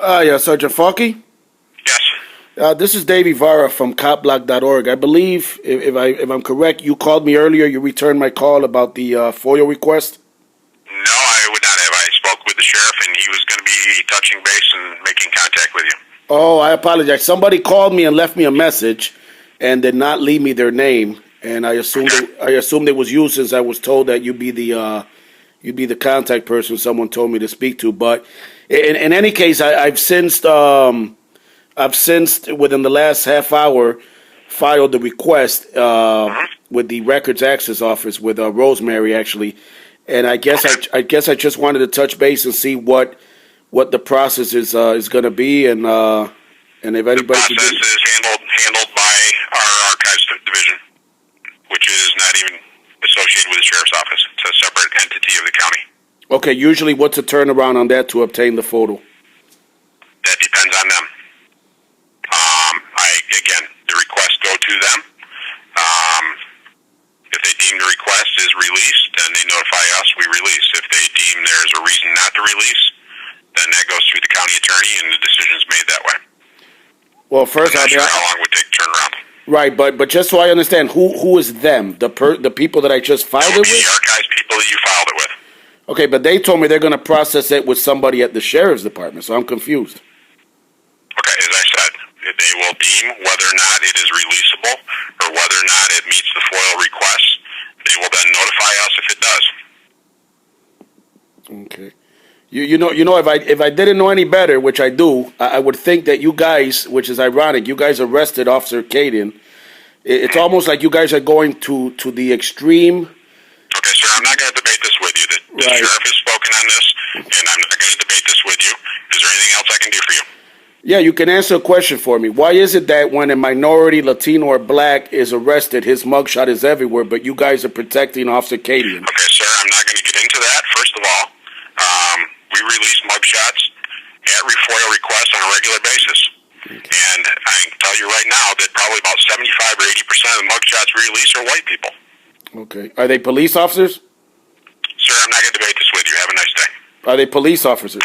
Yeah, Sergeant Falkey? Yes. This is Davy from copblock.org. I believe, if I'm correct, you called me earlier. You returned my call about the FOIA request. No, I would not have. I spoke with the sheriff, and he was going to be touching base and making contact with you. Oh, I apologize. Somebody called me and left me a message and did not leave me their name. And I assumed it was you, since I was told that you'd be the contact person someone told me to speak to. But in any case, I've since within the last half hour filed the request with the Records Access Office with Rosemary, actually. And I guess I just wanted to touch base and see what the process is going to be, and if anybody. The process is handled by our archives division, which is not even associated with the sheriff's office. It's a separate entity of the county. Okay, usually what's the turnaround on that to obtain the photo? That depends on them. Again, the requests go to them. If they deem the request is released, then they notify us, we release. If they deem there's a reason not to release, then that goes through the county attorney, and the decision's made that way. Well, first, I'm not sure how long it would take to turn around. Right, but just so I understand, who is them? The people that I just filed it with? The archives people that you filed it with. Okay, but they told me they're going to process it with somebody at the sheriff's department, so I'm confused. Okay, as I said, they will deem whether or not it is releasable or whether or not it meets the FOIL request. They will then notify us if it does. Okay. You know, if I didn't know any better, which I do, I would think that you guys, which is ironic, you guys arrested Officer Kadien. It's almost like you guys are going to the extreme. Okay, sir, I'm not going to debate this with you. The sheriff has spoken on this, and I'm not going to debate this with you. Is there anything else I can do for you? Yeah, you can answer a question for me. Why is it that when a minority, Latino, or black is arrested, his mugshot is everywhere, but you guys are protecting Officer Kadien? Okay, sir, I'm not going to get into that. First of all, we release mugshots at FOIA requests on a regular basis. Okay. And I can tell you right now that probably about 75 or 80% of the mugshots we release are white people. Okay. Are they police officers? Sir, I'm not going to debate this with you. Have a nice day. Are they police officers?